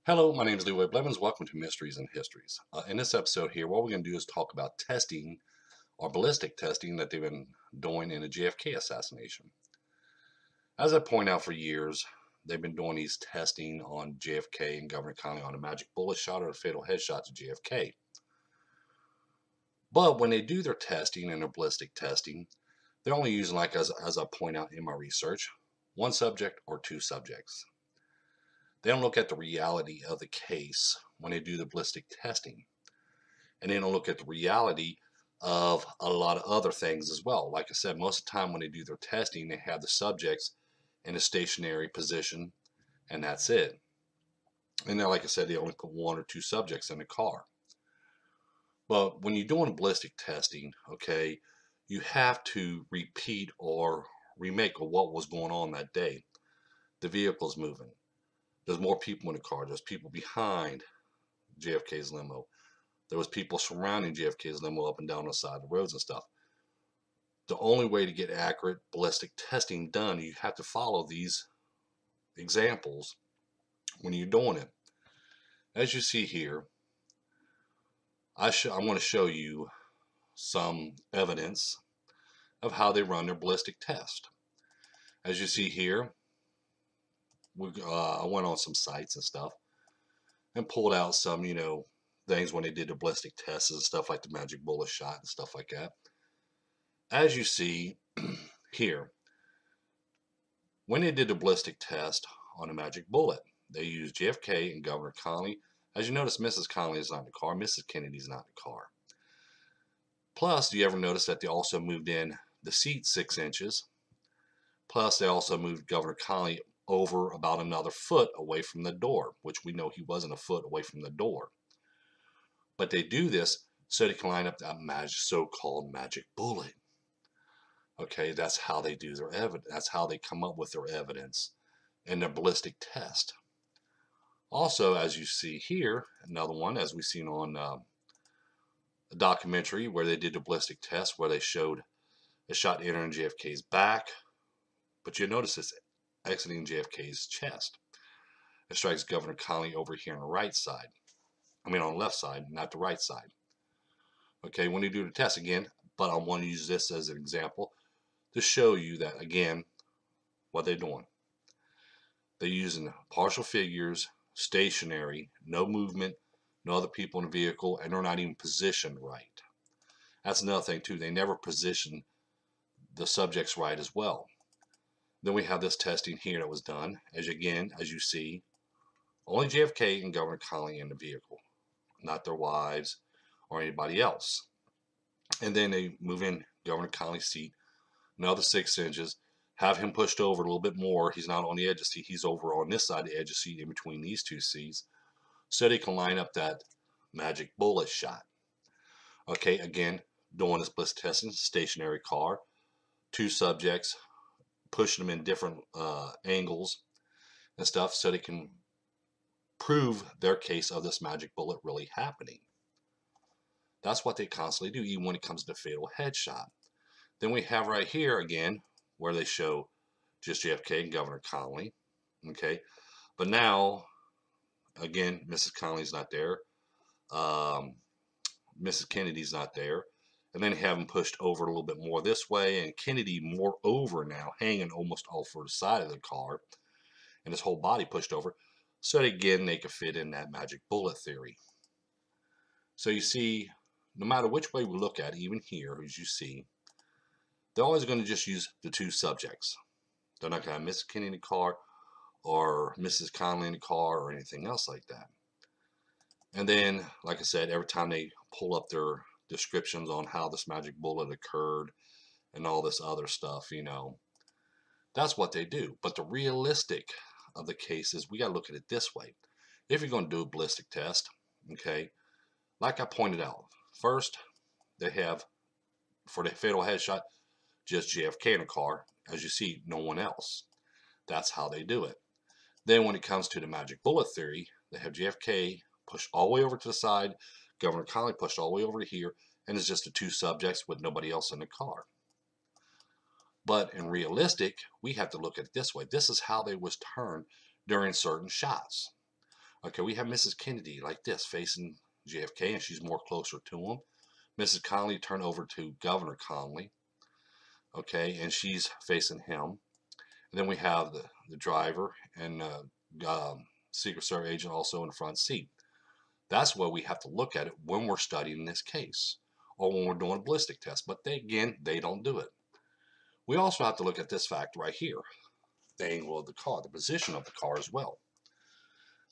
Hello, my name is Leroy Blevins. Welcome to Mysteries and Histories. In this episode here, what we're going to do is talk about testing or ballistic testing that they've been doing in the JFK assassination. As I point out for years, they've been doing these testing on JFK and Governor Connally on a magic bullet shot or a fatal headshot to JFK. But when they do their testing and their ballistic testing, they're only using, like as I point out in my research, one subject or two subjects. They don't look at the reality of the case when they do the ballistic testing. And they don't look at the reality of a lot of other things as well. Like I said, most of the time when they do their testing, they have the subjects in a stationary position, and that's it. And then, like I said, they only put one or two subjects in the car. But when you're doing ballistic testing, okay, you have to repeat or remake of what was going on that day. The vehicle's moving. There's more people in the car. There's people behind JFK's limo. There was people surrounding JFK's limo up and down the side of the roads and stuff. The only way to get accurate ballistic testing done, you have to follow these examples when you're doing it. As you see here, I'm going to show you some evidence of how they run their ballistic test. As you see here, I went on some sites and stuff and pulled out some, things when they did the ballistic tests and stuff like the magic bullet shot and stuff like that. As you see here, when they did the ballistic test on the magic bullet, they used JFK and Governor Connally. As you notice, Mrs. Connally is not in the car. Mrs. Kennedy's not in the car. Plus, do you ever notice that they also moved in the seat 6 inches? Plus, they also moved Governor Connally over about another foot away from the door, which we know he wasn't a foot away from the door. But they do this so they can line up that so-called magic bullet. Okay, that's how they do their evidence. That's how they come up with their evidence in their ballistic test. Also, as you see here, another one, as we've seen on a documentary where they did the ballistic test, where they showed a shot entering JFK's back, but you notice it's exiting JFK's chest. It strikes Governor Connally over here on the right side. On the left side, not the right side. Okay, when you do the test again, but I want to use this as an example to show you that, again, what they're doing. They're using partial figures, stationary, no movement, no other people in the vehicle, and they're not even positioned right. That's another thing, too. They never position the subjects right as well. Then we have this testing here that was done. As you see, only JFK and Governor Connally in the vehicle, not their wives or anybody else. And then they move in Governor Connally's seat another 6 inches, have him pushed over a little bit more. He's not on the edge of the seat. He's over on this side of the edge of the seat in between these two seats so they can line up that magic bullet shot. Okay, again, doing this ballistic testing, stationary car, two subjects, pushing them in different angles and stuff so they can prove their case of this magic bullet really happening. That's what they constantly do, even when it comes to fatal headshot. Then we have right here again where they show just JFK and Governor Connally. Okay, but now again, Mrs. Connally's not there. Mrs. Kennedy's not there. And then have him pushed over a little bit more this way, and Kennedy more over now, hanging almost off for the side of the car, and his whole body pushed over, so that again they could fit in that magic bullet theory. So you see, no matter which way we look at it, even here, as you see, they're always going to just use the two subjects. They're not going to have Mrs. Kennedy in the car or Mrs. Connally in the car or anything else like that. And then, like I said, every time they pull up their descriptions on how this magic bullet occurred and all this other stuff, that's what they do. But the realistic of the case is we got to look at it this way. If you're going to do a ballistic test, okay, like I pointed out, first they have, for the fatal headshot, just JFK in a car. As you see, no one else. That's how they do it. Then when it comes to the magic bullet theory, they have JFK pushed all the way over to the side, Governor Connally pushed all the way over to here, and it's just the two subjects with nobody else in the car. But in realistic, we have to look at it this way. This is how they was turned during certain shots. Okay, we have Mrs. Kennedy like this facing JFK, and she's more closer to him. Mrs. Connolly turned over to Governor Connolly, okay, and she's facing him. And then we have the driver and Secret Service agent also in the front seat. That's where we have to look at it when we're studying this case or when we're doing a ballistic test. But again, they don't do it. We also have to look at this fact right here, the angle of the car, the position of the car as well.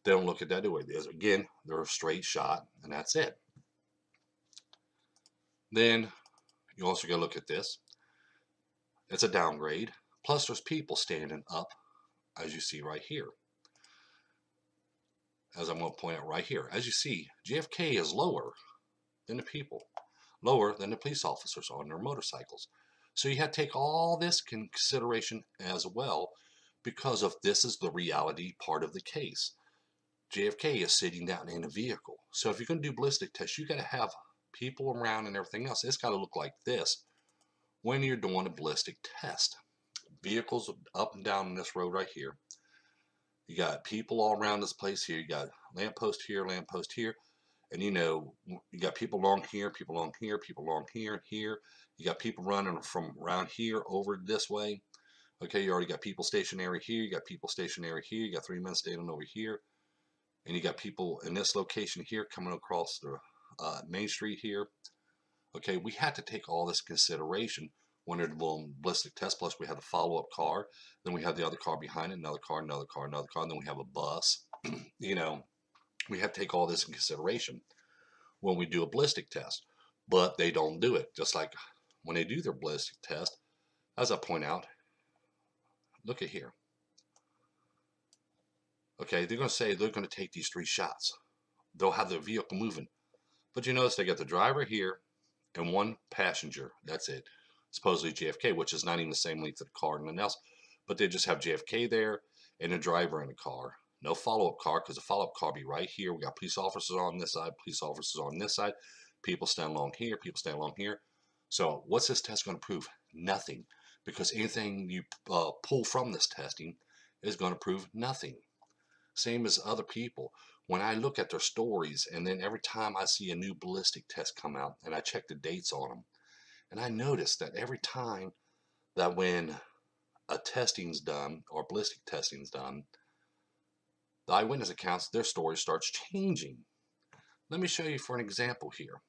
They don't look at that anyway. Again, they're a straight shot, and that's it. Then you also got to look at this. It's a downgrade. Plus, there's people standing up, as you see right here. As I'm going to point out right here. As you see, JFK is lower than the people, lower than the police officers on their motorcycles. So you have to take all this consideration as well, because of this is the reality part of the case. JFK is sitting down in a vehicle. So if you're going to do ballistic tests, you got to have people around and everything else. It's got to look like this when you're doing a ballistic test. Vehicles up and down this road right here. You got people all around this place here. You got lamppost here, and you know, you got people along here, people along here, people along here and here. You got people running from around here over this way. Okay, you already got people stationary here. You got people stationary here. You got 3 men standing over here. And you got people in this location here coming across the main street here. Okay, we had to take all this consideration when they're doing ballistic test. Plus, we have the follow-up car. Then we have the other car behind it, another car, another car, another car. And then we have a bus. You know, we have to take all this in consideration when we do a ballistic test. But they don't do it. Just like when they do their ballistic test, as I point out, look at here. Okay, they're going to say they're going to take these 3 shots. They'll have the vehicle moving. But you notice they got the driver here and 1 passenger. That's it. Supposedly JFK, which is not even the same length of the car and nothing else. But they just have JFK there and a driver in the car. No follow-up car, because the follow-up car be right here. We got police officers on this side, police officers on this side. People stand along here, people stand along here. So what's this test going to prove? Nothing. Because anything you pull from this testing is going to prove nothing. Same as other people. When I look at their stories, and then every time I see a new ballistic test come out, and I check the dates on them, and I notice that every time that when a testing's done, or ballistic testing's done, the eyewitness accounts, their story starts changing. Let me show you for an example here.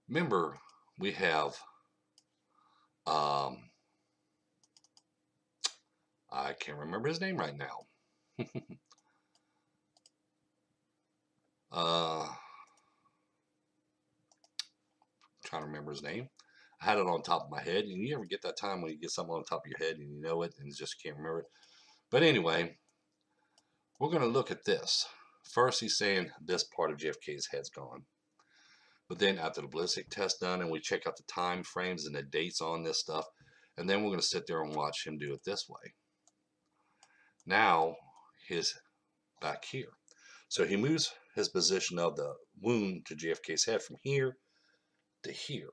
Remember, we have, I can't remember his name right now. Trying to remember his name. I had it on top of my head, and you ever get that time when you get something on top of your head and you know it and you just can't remember it? But anyway, we're going to look at this. First, he's saying this part of JFK's head's gone. But then after the ballistic test done, and we check out the time frames and the dates on this stuff, and then we're going to sit there and watch him do it this way. Now, his back here. So he moves his position of the wound to JFK's head from here to here.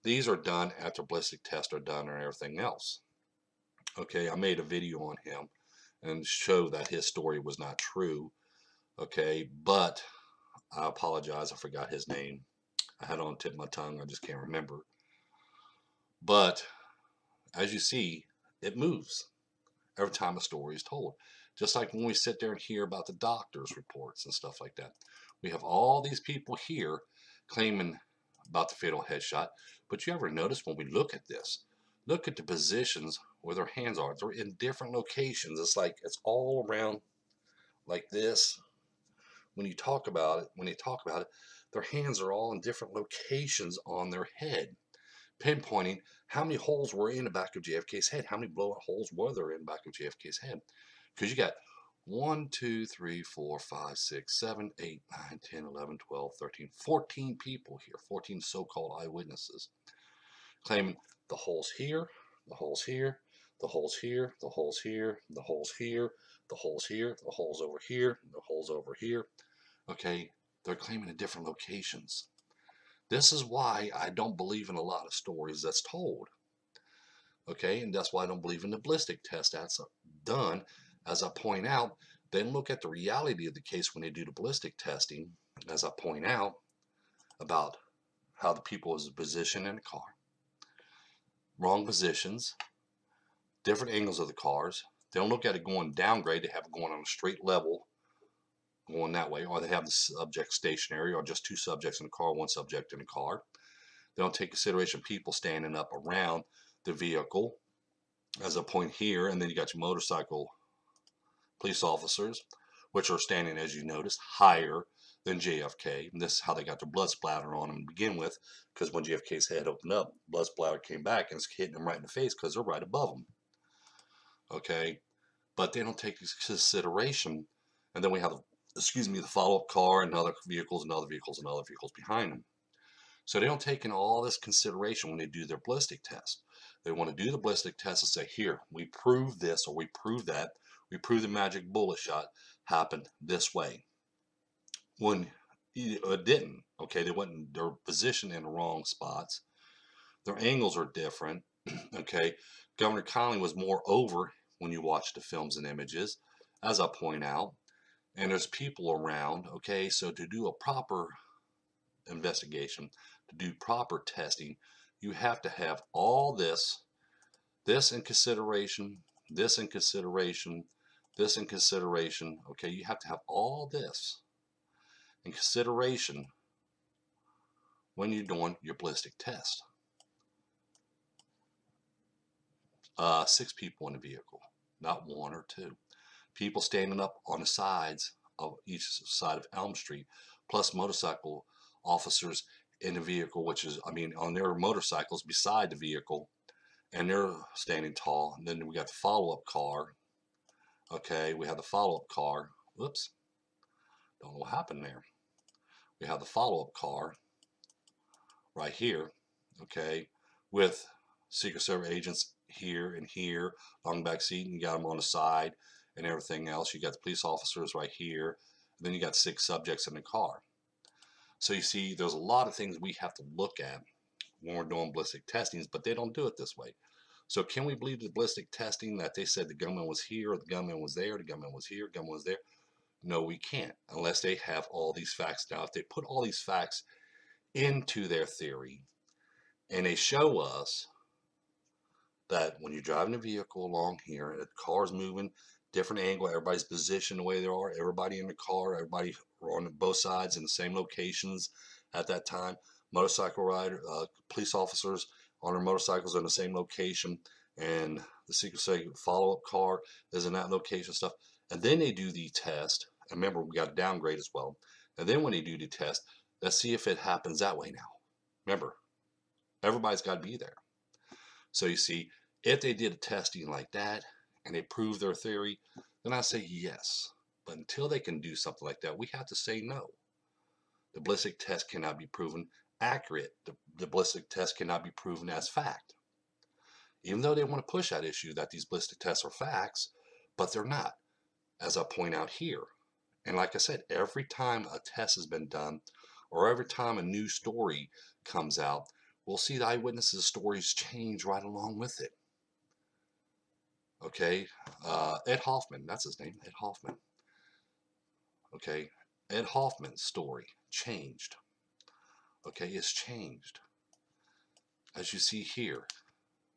These are done after ballistic tests are done and everything else. Okay, I made a video on him and show that his story was not true. Okay, but I apologize, I forgot his name. I had it on the tip of my tongue, I just can't remember. But as you see, it moves every time a story is told. Just like when we sit there and hear about the doctor's reports and stuff like that. We have all these people here claiming about the fatal headshot. But you ever notice when we look at this, look at the positions where their hands are. They're in different locations. It's like it's all around like this. When you talk about it, their hands are all in different locations on their head, pinpointing how many holes were in the back of JFK's head. How many blowout holes were there in the back of JFK's head? Because you got 1, 2, 3, 4, 5, 6, 7, 8, 9, 10, 11, 12, 13, 14 people here, 14 so-called eyewitnesses, claiming the holes here, the holes here, the holes here, the holes here, the holes here, the holes here, the holes over here, the holes over here. Okay, they're claiming in different locations. This is why I don't believe in a lot of stories that's told. Okay, and that's why I don't believe in the ballistic test that's done. As I point out, then look at the reality of the case when they do the ballistic testing, as I point out, about how the people is positioned in the car, wrong positions, different angles of the cars. They don't look at it going downgrade. They have it going on a straight level, going that way, or they have the subject stationary, or just two subjects in the car, one subject in the car. They don't take consideration people standing up around the vehicle, as I point here, and then you got your motorcycle police officers, which are standing, as you noticed, higher than JFK. And this is how they got their blood splatter on them to begin with, because when JFK's head opened up, blood splatter came back and it's hitting them right in the face because they're right above them. Okay, but they don't take consideration. And then we have, excuse me, the follow-up car and other vehicles and other vehicles and other vehicles behind them. So they don't take in all this consideration when they do their ballistic test. They want to do the ballistic test and say, here, we prove this or we prove that. We prove the magic bullet shot happened this way. When it didn't, okay, they're positioned in the wrong spots. Their angles are different, okay. Governor Connally was more over when you watch the films and images, as I point out, and there's people around, okay. So to do a proper investigation, to do proper testing, you have to have all this in consideration, this in consideration, this in consideration, okay. You have to have all this in consideration when you're doing your ballistic test. 6 people in the vehicle, not 1 or 2. People standing up on the sides of each side of Elm Street, plus motorcycle officers in the vehicle, which is, I mean, on their motorcycles beside the vehicle, and they're standing tall. And then we got the follow-up car. Okay, we have the follow-up car. Whoops, don't know what happened there. We have the follow-up car right here, okay, with Secret Service agents here and here on the back seat, and you got them on the side and everything else. You got the police officers right here, and then you got 6 subjects in the car. So you see, there's a lot of things we have to look at when we're doing ballistic testings, but they don't do it this way. So can we believe the ballistic testing that they said the gunman was here, or the gunman was there, the gunman was here, the gunman was there? No, we can't, unless they have all these facts. Now, if they put all these facts into their theory and they show us that when you're driving a vehicle along here and the car's moving, different angle, everybody's positioned the way they are, everybody in the car, everybody on both sides in the same locations at that time, motorcycle rider, police officers on their motorcycles in the same location, and the Secret Service follow-up car is in that location stuff. And then they do the test, and remember, we got a downgrade as well. And then when they do the test, let's see if it happens that way now. Remember, everybody's got to be there. So you see, if they did a testing like that and they prove their theory, then I say yes. But until they can do something like that, we have to say no. The ballistic test cannot be proven accurate. The ballistic test cannot be proven as fact. Even though they want to push that issue that these ballistic tests are facts, but they're not, as I point out here. And like I said, every time a test has been done, or every time a new story comes out, we'll see the eyewitnesses' stories change right along with it. Okay, Ed Hoffman, that's his name, Ed Hoffman. Okay, Ed Hoffman's story changed. Okay, it's changed. As you see here,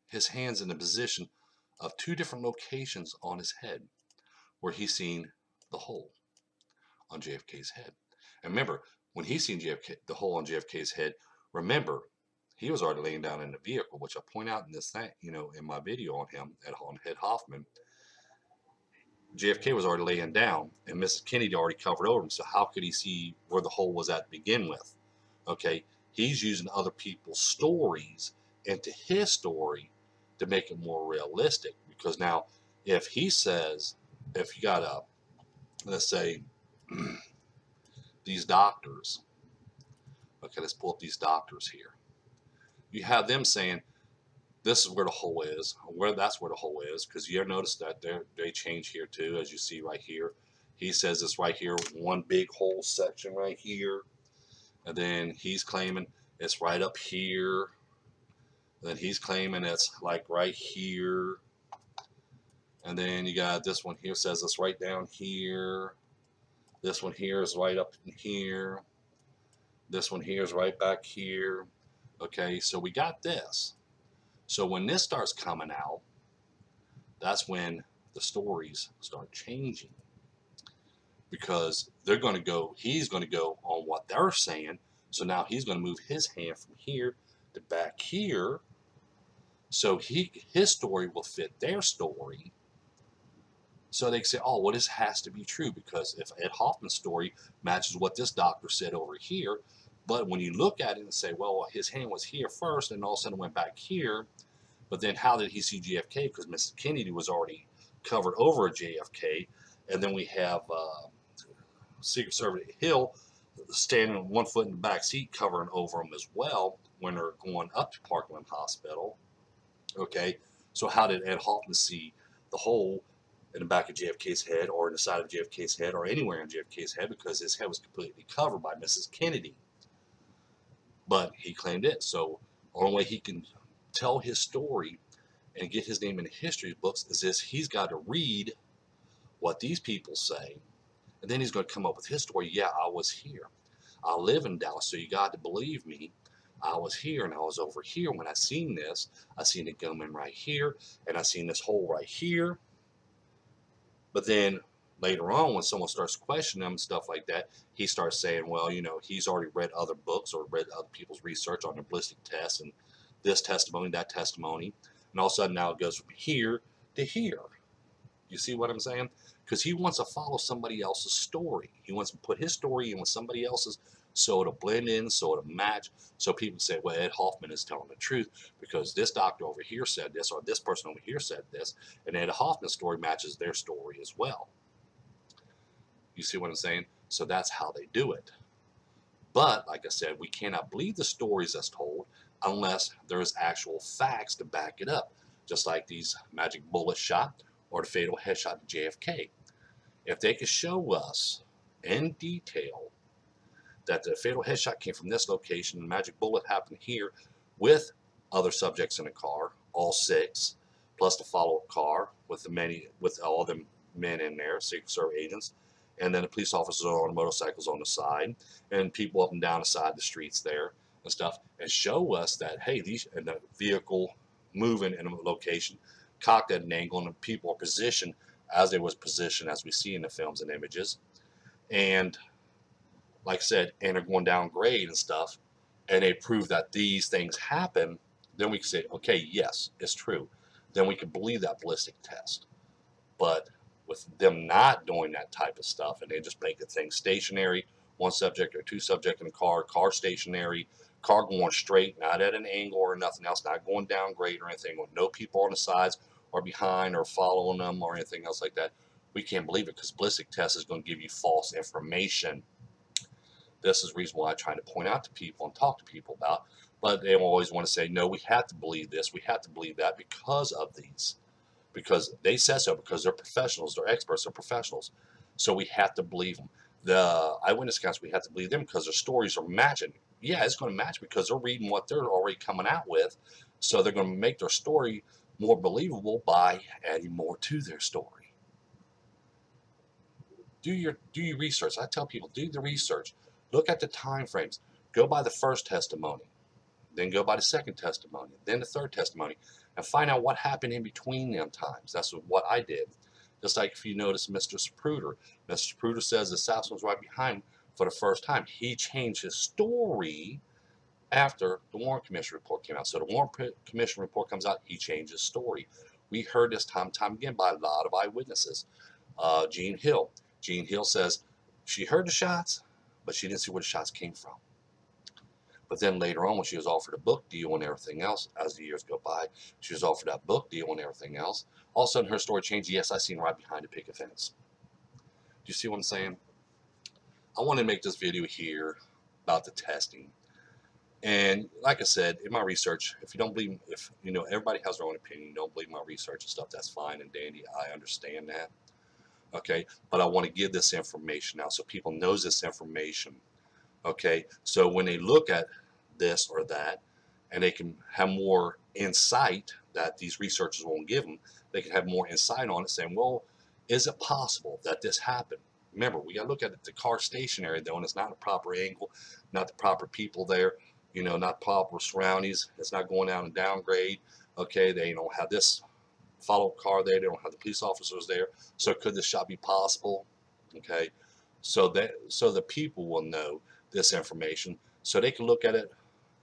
his hand's in the position of 2 different locations on his head where he's seen the hole on JFK's head. And remember, when he seen the hole on JFK's head, remember, he was already laying down in the vehicle, which I point out in this thing, you know, in my video on him, on Ed Hoffman. JFK was already laying down, and Mrs. Kennedy already covered over him, so how could he see where the hole was at to begin with? Okay, he's using other people's stories into his story to make it more realistic. Because now, if he says, if you got a, let's say, these doctors, okay, let's pull up these doctors here. You have them saying, this is where the hole is, that's where the hole is, because you notice that they change here too, as you see right here. He says it's right here, one big hole section right here, and then he's claiming it's right up here, and then he's claiming it's like right here, And then you got this one here, says it's right down here. This one here is right up in here. This one here is right back here. Okay, so we got this. So when this starts coming out, that's when the stories start changing. Because they're going to go, he's going to go on what they're saying. So now he's going to move his hand from here to back here. So his story will fit their story. So they can say, oh, well, this has to be true because if Ed Hoffman's story matches what this doctor said over here, but when you look at it and say, well, his hand was here first and all of a sudden went back here, but then how did he see JFK? Because Mrs. Kennedy was already covered over JFK. And then we have Secret Service Hill standing 1 foot in the back seat covering over him as well when they're going up to Parkland Hospital. Okay, so how did Ed Hoffman see the hole in the back of JFK's head or in the side of JFK's head or anywhere in JFK's head? Because his head was completely covered by Mrs. Kennedy. But he claimed it. So the only way he can tell his story and get his name in the history books is this: he's got to read what these people say, and then he's going to come up with his story. Yeah, I was here. I live in Dallas, so you got to believe me. I was here and I was over here when I seen this. I seen it come in right here, and I seen this hole right here. But then later on, when someone starts questioning him and stuff like that, he starts saying, well, you know, he's already read other books or read other people's research on the ballistic tests and this testimony, that testimony. And all of a sudden now it goes from here to here. You see what I'm saying? Because he wants to follow somebody else's story. He wants to put his story in with somebody else's so it'll blend in, so it'll match. So people say, well, Ed Hoffman is telling the truth because this doctor over here said this or this person over here said this. And Ed Hoffman's story matches their story as well. You see what I'm saying? So that's how they do it. But, like I said, we cannot believe the stories that's told unless there's actual facts to back it up. Just like these magic bullet shot or the fatal headshot to JFK. If they could show us in detail that the fatal headshot came from this location, the magic bullet happened here with other subjects in a car, all 6, plus the follow-up car with all the men in there, Secret Service agents, and then the police officers on motorcycles on the side, and people up and down the side of the streets there and stuff, and show us that, hey, and the vehicle moving in a location, cocked at an angle, and the people are positioned as they was positioned as we see in the films and images. And like I said, and they're going down grade and stuff, and they prove that these things happen, then we can say, okay, yes, it's true. Then we can believe that ballistic test. But with them not doing that type of stuff, and they just make the thing stationary, 1 subject or 2 subject in a car stationary, car going straight, not at an angle or nothing else, not going down grade or anything, with no people on the sides or behind or following them or anything else like that, we can't believe it because ballistic test is going to give you false information. This is the reason why I try to point out to people and talk to people about, but they always want to say, no, we have to believe this, we have to believe that because of these. Because they said so, because they're professionals, they're experts, they're professionals. So we have to believe them. The eyewitness accounts, we have to believe them because their stories are matching. Yeah, it's going to match because they're reading what they're already coming out with. So they're going to make their story more believable by adding more to their story. Do your research. I tell people, do the research. Look at the time frames. Go by the first testimony. Then go by the second testimony. Then the third testimony. And find out what happened in between them times. That's what I did. Just like if you notice Mr. Zapruder. Mr. Zapruder says the assassin was right behind him for the first time. He changed his story after the Warren Commission report came out. So the Warren Commission report comes out, he changed his story. We heard this time and time again by a lot of eyewitnesses. Jean Hill. Jean Hill says she heard the shots, but she didn't see where the shots came from. But then later on, when she was offered a book deal and everything else, as the years go by, she was offered that book deal and everything else. All of a sudden, her story changed. Yes, I seen right behind the picket fence. Do you see what I'm saying? I want to make this video here about the testing. And like I said, in my research, if you don't believe, everybody has their own opinion. You don't believe my research and stuff, that's fine and dandy. I understand that. Okay, but I want to give this information out so people knows this information. Okay, so when they look at this or that, and they can have more insight that these researchers won't give them. They can have more insight on it, saying, well, is it possible that this happened? Remember, we got to look at it, the car stationary though, and it's not a proper angle, not the proper people there, you know, not proper surroundings. It's not going down and downgrade. Okay, they don't have this follow-up car there. They don't have the police officers there. So could this shot be possible? Okay, so the people will know this information, so they can look at it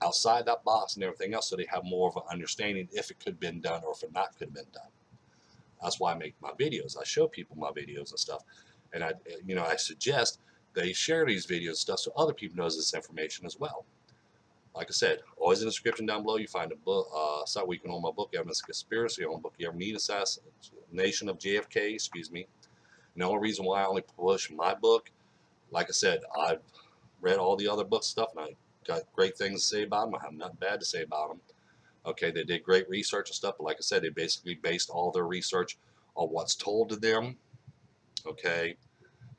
outside that box and everything else, so they have more of an understanding if it could have been done or if it not could have been done. That's why I make my videos. I show people my videos and stuff, and I suggest they share these videos and stuff so other people knows this information as well. Like I said, always in the description down below, you find a book, site where you can own my book, Evidence of Conspiracy, own book you ever need, Assassination of JFK, excuse me. And the only reason why I only push my book, like I said, I've read all the other book stuff, and I got great things to say about them. I have nothing bad to say about them. Okay, they did great research and stuff, but like I said, they basically based all their research on what's told to them. Okay,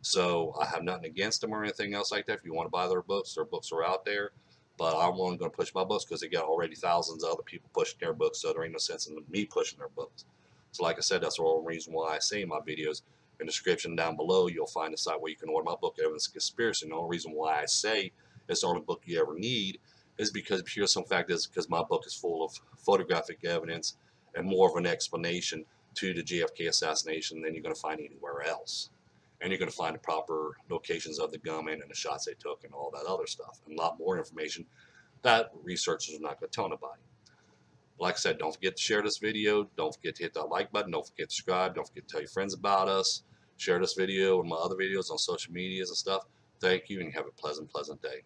so I have nothing against them or anything else like that. If you want to buy their books are out there. But I'm only going to push my books because they got already thousands of other people pushing their books, so there ain't no sense in me pushing their books. So like I said, that's the only reason why I say in my videos. In the description down below, you'll find a site where you can order my book, Evidence of Conspiracy. And the only reason why I say it's the only book you ever need is because pure simple fact is because my book is full of photographic evidence and more of an explanation to the JFK assassination than you're going to find anywhere else. And you're going to find the proper locations of the gunmen and the shots they took and all that other stuff. And a lot more information that researchers are not going to tell nobody. Like I said, don't forget to share this video. Don't forget to hit that like button. Don't forget to subscribe. Don't forget to tell your friends about us. Share this video and my other videos on social medias and stuff. Thank you, and have a pleasant day.